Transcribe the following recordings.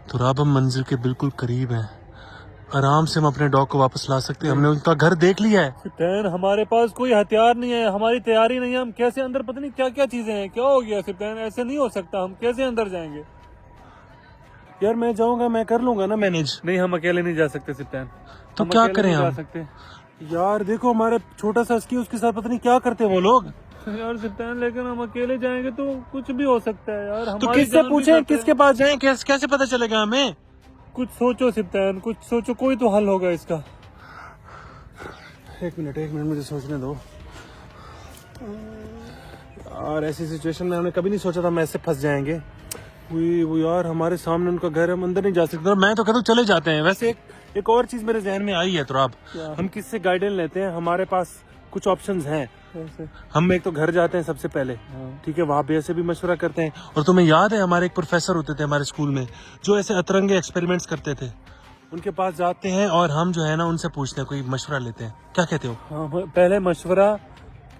तो अब हम मंजिल के बिल्कुल करीब हैं। आराम से हम अपने डॉग को वापस ला सकते हैं। हमने उनका घर देख लिया है। सिप्तान, हमारे पास कोई हथियार नहीं है, हमारी तैयारी नहीं है। हम कैसे अंदर, पता नहीं क्या क्या चीजें हैं। क्या हो गया सिप्तान? ऐसे नहीं हो सकता। हम कैसे अंदर जाएंगे? यार मैं जाऊंगा, मैं कर लूंगा ना मैनेज। नहीं, हम अकेले नहीं जा सकते सिप्तान। तो हम क्या अकेले करें नहीं जा हम? सकते। यार देखो, हमारे छोटा सा स्की, उसके साथ पता नहीं क्या करते हैं वो लोग। यार सिप्तान, लेकिन हम अकेले जाएंगे तो कुछ भी हो सकता है यार। तो हमारी किससे जान भी पूछें, खतरे किसके में। पास जाएं? कैसे पता चलेगा हमें? कुछ सोचो सिप्तान, कुछ सोचो, कोई तो हल होगा इसका। एक मिनट मुझे सोचने दो। यार ऐसी सिचुएशन में हमने कभी नहीं सोचा था हम ऐसे फंस जाएंगे। वो यार हमारे सामने उनका घर है, हम अंदर नहीं जा सकते। मैं तो कहता हूँ चले जाते हैं। वैसे एक और चीज मेरे जहन में आई है। तो अब हम किससे गाइडेंस लेते हैं? हमारे पास कुछ ऑप्शंस हैं। हम एक तो घर जाते हैं सबसे पहले, ठीक है, वहाँ पे ऐसे भी मशवरा करते हैं। और तुम्हें याद है हमारे एक प्रोफेसर होते थे हमारे स्कूल में, जो ऐसे अतरंगे एक्सपेरिमेंट्स करते थे। उनके पास जाते हैं और हम जो है ना उनसे पूछते हैं, कोई मशवरा लेते हैं। क्या कहते हो? हाँ, पहले मशवरा,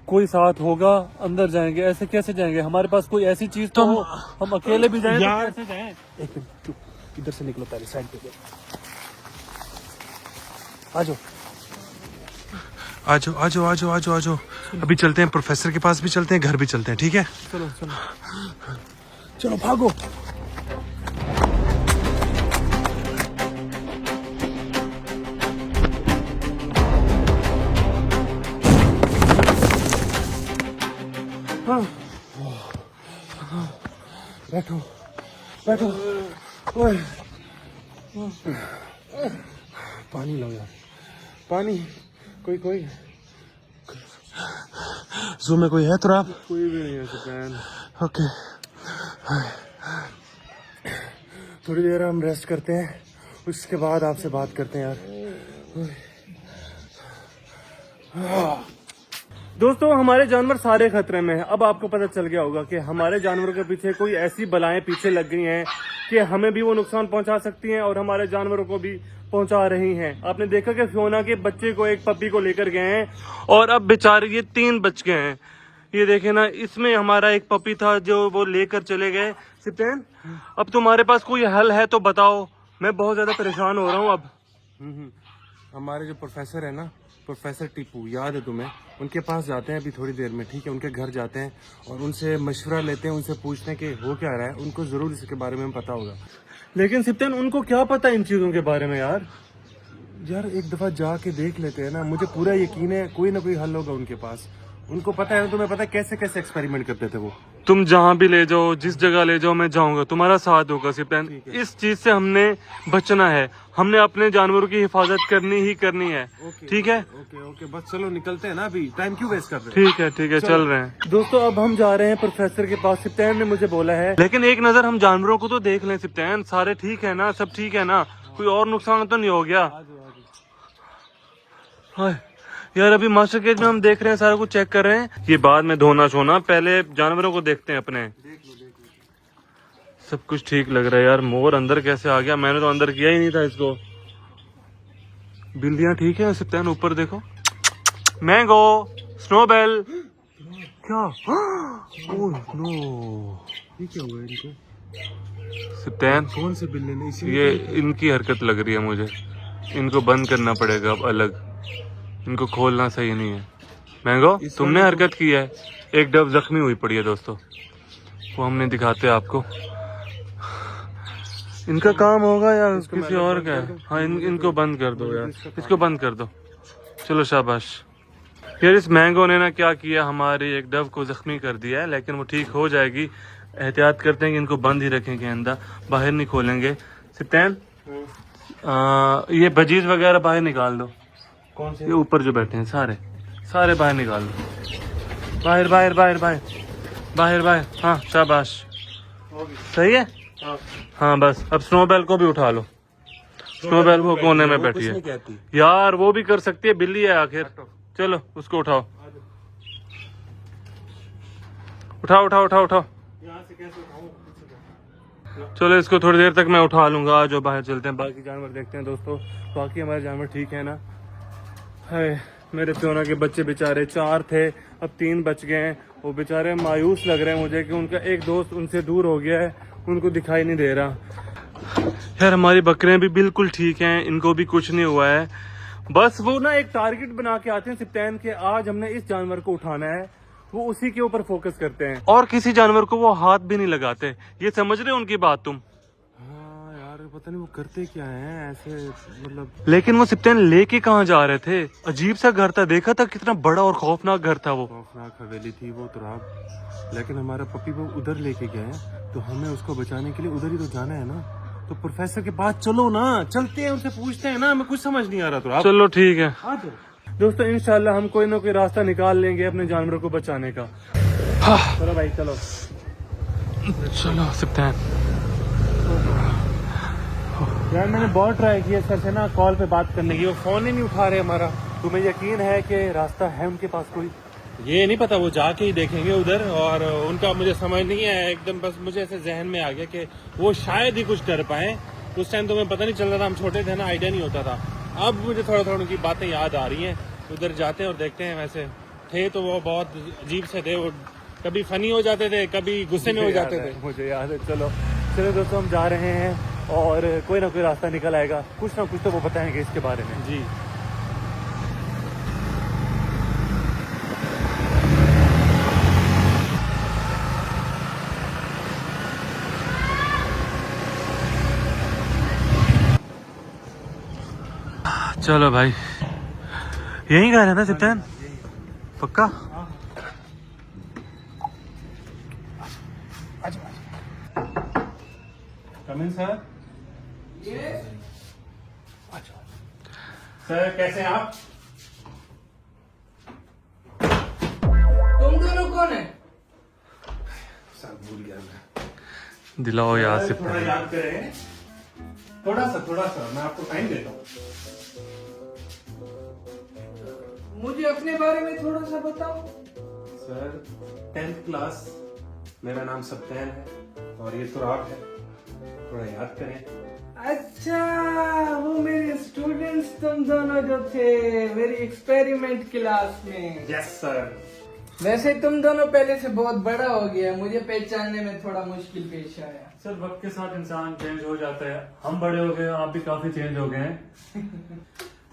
कोई साथ होगा, अंदर जाएंगे। ऐसे कैसे जाएंगे? हमारे पास कोई ऐसी चीज तो हो। हम अकेले भी जाएं यार, तो कैसे जाएं? एक मिनट, इधर से निकलो, पहले साइड पे आ जाओ। आ जाओ। अभी चलते हैं, प्रोफेसर के पास भी चलते हैं, घर भी चलते हैं, ठीक है? चलो चलो चलो भागो। बैठो। ओए, पानी लो यार, पानी। कोई जू में कोई है तो आप? कोई भी नहीं है सिप्तान। ओके, थोड़ी देर हम रेस्ट करते हैं, उसके बाद आपसे बात करते हैं यार। दोस्तों, हमारे जानवर सारे खतरे में हैं। अब आपको पता चल गया होगा कि हमारे जानवरों के पीछे कोई ऐसी बलाएं पीछे लग गई हैं कि हमें भी वो नुकसान पहुंचा सकती हैं और हमारे जानवरों को भी पहुंचा रही हैं। आपने देखा कि फियोना के बच्चे को, एक पपी को लेकर गए हैं और अब बेचारे ये 3 बच गए हैं। ये देखे ना, इसमें हमारा एक पपी था जो वो लेकर चले गए। सिप्तान, अब तुम्हारे पास कोई हल है तो बताओ। मैं बहुत ज्यादा परेशान हो रहा हूँ अब। हमारे जो प्रोफेसर है ना, प्रोफेसर टीपू, याद है तुम्हें? उनके पास जाते हैं अभी थोड़ी देर में, ठीक है? उनके घर जाते हैं और उनसे मशवरा लेते हैं, उनसे पूछते हैं कि हो क्या रहा है। उनको जरूर इसके बारे में पता होगा। लेकिन सिप्तान, उनको क्या पता इन चीजों के बारे में यार? यार एक दफा जाके देख लेते हैं ना, मुझे पूरा यकीन है कोई ना कोई हल होगा उनके पास। उनको पता है ना, तुम्हें पता है कैसे कैसे एक्सपेरिमेंट करते थे वो। तुम जहाँ भी ले जाओ, जिस जगह ले जाओ, मैं जाऊंगा, तुम्हारा साथ होगा सिप्तान। इस चीज से हमने बचना है। हमने अपने जानवरों की हिफाजत करनी ही करनी है, ठीक है? ओके, बस चलो निकलते हैं ना, अभी टाइम क्यों वेस्ट कर रहे हैं? ठीक है, चल रहे हैं। दोस्तों, अब हम जा रहे हैं प्रोफेसर के पास। सिप्तान ने मुझे बोला है, लेकिन एक नजर हम जानवरों को तो देख लें। सिप्तान, सारे ठीक है ना? सब ठीक है ना? कोई और नुकसान तो नहीं हो गया? हाय यार, अभी मास्टर केज में हम देख रहे हैं, सारा कुछ चेक कर रहे हैं। ये बाद में धोना छोना, पहले जानवरों को देखते हैं अपने। सब कुछ ठीक लग रहा है यार। मोर अंदर कैसे आ गया? मैंने तो अंदर किया ही नहीं था इसको। बिल्लियां ठीक है सिप्तान, ऊपर देखो। मैंगो, स्नोबेल, क्या? ओह नो, ये क्या हुआ इनको? सिप्तान, कौन से बिल्ली ने? ये इनकी हरकत लग रही है मुझे। इनको बंद करना पड़ेगा अब अलग। इनको खोलना सही नहीं है। मैंगो, तुमने हरकत की है। एक डब जख्मी हुई पड़ी है दोस्तों, वो हमने दिखाते हैं आपको। इनका काम होगा या किसी और का है? हाँ, इनको बंद कर दो यार, इसको बंद कर दो। चलो शाबाश। यार इस मैंगो ने ना क्या किया, हमारी एक डब को जख्मी कर दिया है, लेकिन वो ठीक हो जाएगी। एहतियात करते हैं कि इनको बंद ही रखेंगे अंदर, बाहर नहीं खोलेंगे। सिप्तान, ये बजीज वगैरह बाहर निकाल दो। कौन से? ये ऊपर जो बैठे हैं सारे बाहर निकाल दो। बाहर। हाँ शाबाश, सही है। हाँ बस, अब स्नोबेल को भी उठा लो। स्नोबेल वो कोने में बैठी है यार, वो भी कर सकती है, बिल्ली है आखिर। चलो उसको उठाओ। चलो इसको थोड़ी देर तक मैं उठा लूंगा। आज जो बाहर चलते हैं, बाकी जानवर देखते हैं दोस्तों। बाकी हमारे जानवर ठीक है ना? है, मेरे फियोना के बच्चे बेचारे 4 थे, अब 3 बच गए हैं। वो बेचारे मायूस लग रहे हैं मुझे कि उनका एक दोस्त उनसे दूर हो गया है, उनको दिखाई नहीं दे रहा। यार हमारी बकरियां भी बिल्कुल ठीक हैं, इनको भी कुछ नहीं हुआ है। बस वो ना एक टारगेट बना के आते हैं सिप्तैन के, आज हमने इस जानवर को उठाना है, वो उसी के ऊपर फोकस करते हैं और किसी जानवर को वो हाथ भी नहीं लगाते। ये समझ रहे हो उनकी बात तुम? हाँ यार पता नहीं वो करते क्या हैं ऐसे, मतलब। लेकिन वो सिप्तैन लेके कहाँ जा रहे थे? अजीब सा घर था, देखा था कितना बड़ा और खौफनाक घर था वो। खौफनाक हवेली थी वो तुराब, लेकिन हमारा पपी वो उधर लेके गया है, तो हमें उसको बचाने के लिए उधर ही तो जाना है ना। तो प्रोफेसर के पास चलो ना, चलते हैं उनसे पूछते हैं ना, हमें कुछ समझ नहीं आ रहा तुराब। चलो ठीक है दोस्तों, इंशाल्लाह हम कोई ना कोई रास्ता निकाल लेंगे अपने जानवरों को बचाने का। चलो भाई चलो चलो सिप्तैन। यार मैंने बहुत ट्राई किया सर से ना कॉल पे बात करने की, वो फोन ही नहीं उठा रहे हमारा। तुम्हें यकीन है कि रास्ता है उनके पास कोई? ये नहीं पता, वो जाके ही देखेंगे उधर, और उनका मुझे समझ नहीं है एकदम। बस मुझे ऐसे जहन में आ गया कि वो शायद ही कुछ कर पाए। उस टाइम तो हमें पता नहीं चल रहा था, हम छोटे थे ना, आइडिया नहीं होता था। अब मुझे थोड़ा थोड़ा उनकी बातें याद आ रही हैं। उधर जाते हैं और देखते हैं। वैसे थे तो वो बहुत अजीब से थे, वो कभी फनी हो जाते थे, कभी गुस्से में हो जाते थे। मुझे याद है। चलो चलो दोस्तों, हम जा रहे हैं और कोई ना कोई रास्ता निकल आएगा, कुछ ना कुछ तो वो बताएंगे इसके बारे में। जी चलो भाई, यही घर है ना सिप्तैन? पक्का? कम इन सर। सर कैसे हैं आप? तुम दोनों कौन है? सर भूल गया मैं। दिलाओ याद थोड़ा सिप्तैन। याद करें, थोड़ा सा मैं आपको टाइम देता हूँ। मुझे अपने बारे में थोड़ा सा बताओ। सर 10th क्लास, मेरा नाम सप्तैन है और ये तुराब है। थोड़ा याद करें। अच्छा, वो मेरे स्टूडेंट्स तुम दोनों जो थे मेरी एक्सपेरिमेंट क्लास में। Yes sir. वैसे तुम दोनों पहले से बहुत बड़ा हो गया, मुझे पहचानने में थोड़ा मुश्किल पेश आया। सर वक्त के साथ इंसान चेंज हो जाता है, हम बड़े हो गए, आप भी काफी चेंज हो गए हैं।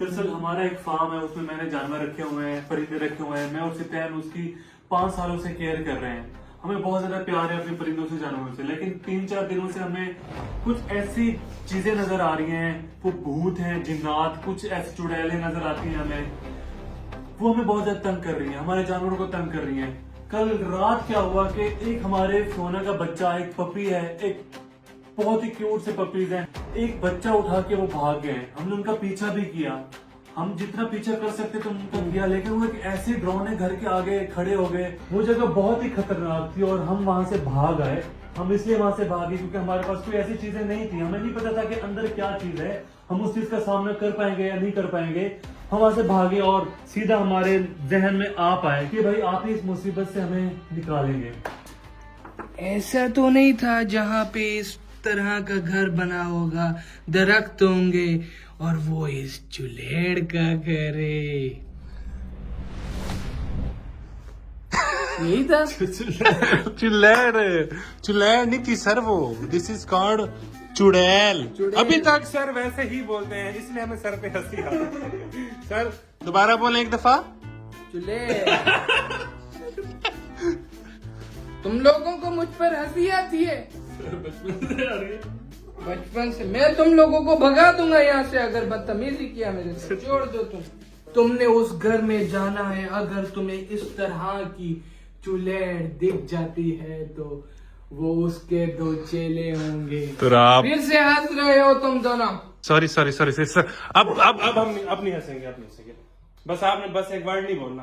दरअसल हमारा एक फार्म है, उसमें मैंने जानवर रखे हुए हैं, परिंदे रखे हुए हैं। मैं और सिप्तैन उसकी 5 सालों से केयर कर रहे हैं। हमें बहुत ज्यादा प्यार है अपने परिंदों से, जानवरों से। लेकिन 3-4 दिनों से हमें कुछ ऐसी चीजें नजर आ रही हैं, वो भूत हैं, जिन्नात, कुछ ऐसी चुड़ैलें नजर आती हैं हमें। वो हमें बहुत ज्यादा तंग कर रही हैं, हमारे जानवरों को तंग कर रही हैं। कल रात क्या हुआ कि एक हमारे सोना का बच्चा, एक पपी है, एक बहुत ही क्यूट से पपीज हैं, एक बच्चा उठा के वो भाग गए। हमने उनका पीछा भी किया, हम जितना पीछा कर सकते थे उनका किया, लेकिन वो एक ऐसे ड्रोन घर के आगे खड़े हो गए। वो जगह बहुत ही खतरनाक थी और हम वहां से भाग आए। हम इसलिए वहां से भागे क्योंकि हमारे पास कोई ऐसी चीजें नहीं थी, हमें नहीं पता था कि अंदर क्या चीज है, हम उस चीज का सामना कर पाएंगे या नहीं कर पाएंगे। हम वहां से भागे और सीधा हमारे जहन में आ पाए कि भाई आप ही इस मुसीबत से हमें निकालेंगे। ऐसा तो नहीं था जहाँ पे इस तरह का घर बना होगा, दरख्त होंगे और वो इस चुलेड़ का घर है। यही था। चुड़ैल नहीं थी सर वो, दिस इज कॉल्ड चुड़ैल। अभी तक सर वैसे ही बोलते हैं, इसलिए हमें सर पे हंसी आती है। सर दोबारा बोलें एक दफा। चुलेड़। तुम लोगों को मुझ पर हंसी आती है? बचपन से मैं तुम लोगों को भगा दूंगा यहाँ से अगर बदतमीजी किया मेरे से। छोड़ दो तुमने उस घर में जाना है। अगर तुम्हें इस तरह की चुड़ैल दिख जाती है तो वो उसके 2 चेले होंगे। तो आप फिर से हंस रहे हो तुम दोनों। Sorry sir. अब हम अब नहीं हंसेंगे, अब नहीं हंसेंगे। बस आपने बस एक वर्ड नहीं बोलना।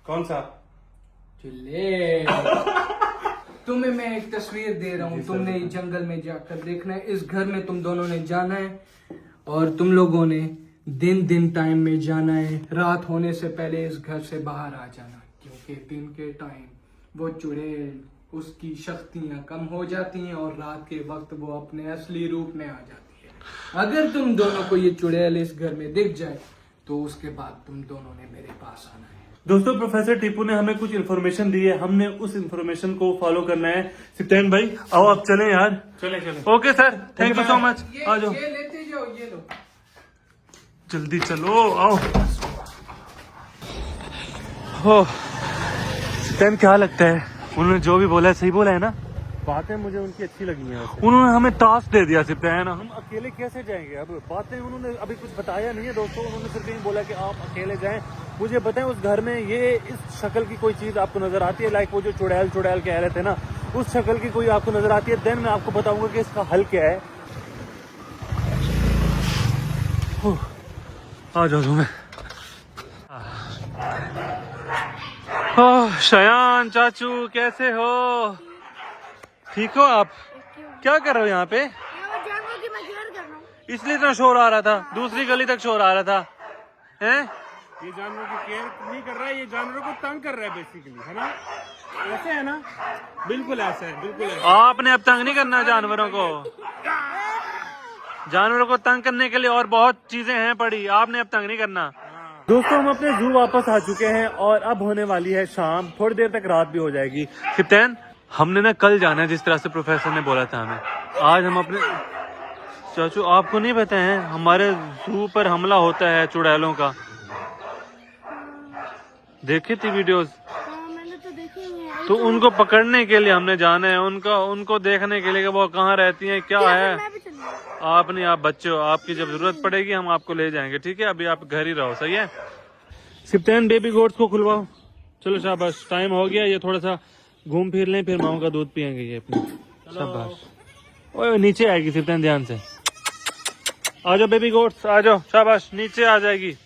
कौन सा? चुड़ैल। तुम्हें मैं एक तस्वीर दे रहा हूँ, तुमने इस जंगल में जाकर देखना है। इस घर में तुम दोनों ने जाना है और तुम लोगों ने दिन टाइम में जाना है। रात होने से पहले इस घर से बाहर आ जाना, क्योंकि दिन के टाइम वो चुड़ैल, उसकी शक्तियां कम हो जाती हैं और रात के वक्त वो अपने असली रूप में आ जाती है। अगर तुम दोनों को ये चुड़ैल इस घर में दिख जाए तो उसके बाद तुम दोनों ने मेरे पास आना है। दोस्तों प्रोफेसर टीपू ने हमें कुछ इन्फॉर्मेशन दी है, हमने उस इन्फॉर्मेशन को फॉलो करना है। सिप्तान भाई आओ आप चलें यार। चले चले। Okay sir, thank you so much. आ जाओ ये लेते जाओ, ये लो। जल्दी चलो, आओ। हो सिप्तान, क्या लगता है उन्होंने जो भी बोला है सही बोला है ना? बातें मुझे उनकी अच्छी लगी हैं वैसे। उन्होंने हमें टास्क दे दिया सिप्तान, हम हम अकेले कैसे जाएंगे? अब बातें उन्होंने अभी कुछ बताया नहीं है दोस्तों, उन्होंने सिर्फ यही बोला कि आप अकेले जाएं। मुझे बताएं उस घर में ये इस शक्ल की कोई चीज आपको नजर आती है? लाइक वो जो चुड़ैल चुड़ैल कह रहे थे ना, उस शक्ल की कोई आपको नजर आती है? देन मैं आपको बताऊंगा कि इसका हल क्या है। आ जाओ तुम्हें। ओह शयान चाचू, कैसे हो? ठीक हो आप? क्या कर रहे हो यहाँ पे? जानवर की मैं केयर कर रहा हूँ। इसलिए इतना शोर आ रहा था, दूसरी गली तक शोर आ रहा था, हैं? ये जानवरों की केयर नहीं कर रहा है, ये जानवरों को तंग कर रहा है बेसिकली, है ना? ऐसे है ना? बिल्कुल ऐसा है, बिल्कुल ऐसा। आपने अब तंग नहीं करना जानवरों को। जानवरों को तंग करने के लिए और बहुत चीजें हैं पड़ी, आपने अब तंग नहीं करना। दोस्तों हम अपने जू वापस आ चुके हैं और अब होने वाली है शाम, थोड़ी देर तक रात भी हो जाएगी। सिप्तान, हमने ना कल जाना है जिस तरह से प्रोफेसर ने बोला था हमें। आज हम अपने चाचू, आपको नहीं पता है हमारे जू पर हमला होता है चुड़ैलों का? देखी थी वीडियोस? हाँ, मैंने तो देखी ही है। तो उनको पकड़ने के लिए हमने जाना है, उनको देखने के लिए कि वो कहाँ रहती हैं, क्या है। मैं भी चलूंगा। आप नहीं, आप बच्चे हो, आपकी जब जरूरत पड़ेगी हम आपको ले जाएंगे, ठीक है? अभी आप घर ही रहो, सही है? सिप्तान, बेबी गोट्स को खुलवाओ। चलो शाबाश, टाइम हो गया, ये थोड़ा सा घूम फिर लें, फिर माओ का दूध पियेंगे ये अपनी। शाबाश। ओए नीचे आएगी सिप्तान, ध्यान से आ जाओ बेबी गोट्स, आ जाओ, शाबाश, नीचे आ जाएगी।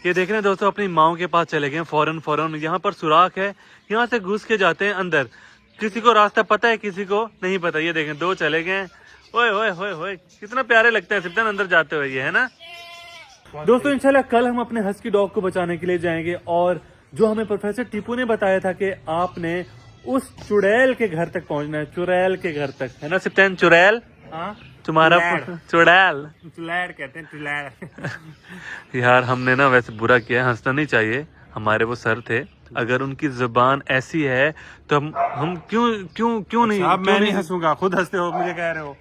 ये देख रहे हैं दोस्तों, अपनी माओ के पास चले गए फौरन। यहाँ पर सुराख है, यहाँ से घुस के जाते हैं अंदर। किसी को रास्ता पता है, किसी को नहीं पता। ये देखें, दो चले गए। ओए ओए ओए ओए, कितना प्यारे लगते हैं सिप्तान अंदर जाते हुए, ये है ना? दोस्तों इंशाल्लाह कल हम अपने हस्की डॉग को बचाने के लिए जाएंगे, और जो हमें प्रोफेसर टीपू ने बताया था कि आपने उस चुड़ैल के घर तक पहुंचना है, चुड़ैल के घर तक, है ना सिप्तान? चुड़ैल, हाँ तुम्हारा चुड़ैल। चुड़ैल कहते हैं, चुड़ैल। यार हमने ना वैसे बुरा किया है, हंसना नहीं चाहिए। हमारे वो सर थे, अगर उनकी जुबान ऐसी है तो हम क्यों नहीं? अब क्यों मैं नहीं हंसूंगा, खुद हंसते हो, मुझे कह रहे हो।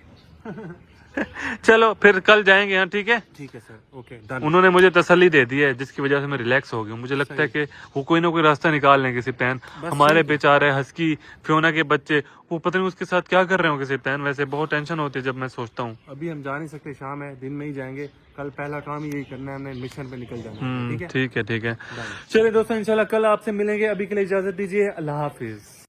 चलो फिर कल जाएंगे यहाँ, ठीक है? ठीक है सर, ओके डन। उन्होंने मुझे तसल्ली दे दी है, जिसकी वजह से मैं रिलैक्स हो गया हूँ। मुझे लगता है कि वो कोई ना कोई रास्ता निकाल लेंगे सिप्तान। हमारे बेचारे हस्की फियोना के बच्चे, वो पता नहीं उसके साथ क्या कर रहे होंगे सिप्तान। वैसे बहुत टेंशन होती है जब मैं सोचता हूँ। अभी हम जा नहीं सकते, शाम है, दिन में ही जाएंगे। कल पहला काम यही करना है, हमने मिशन पे निकल जाना है, ठीक है? ठीक है, ठीक है। चलिए दोस्तों, इंशाल्लाह कल आपसे मिलेंगे। अभी के लिए इजाजत दीजिए, अल्लाह हाफिज।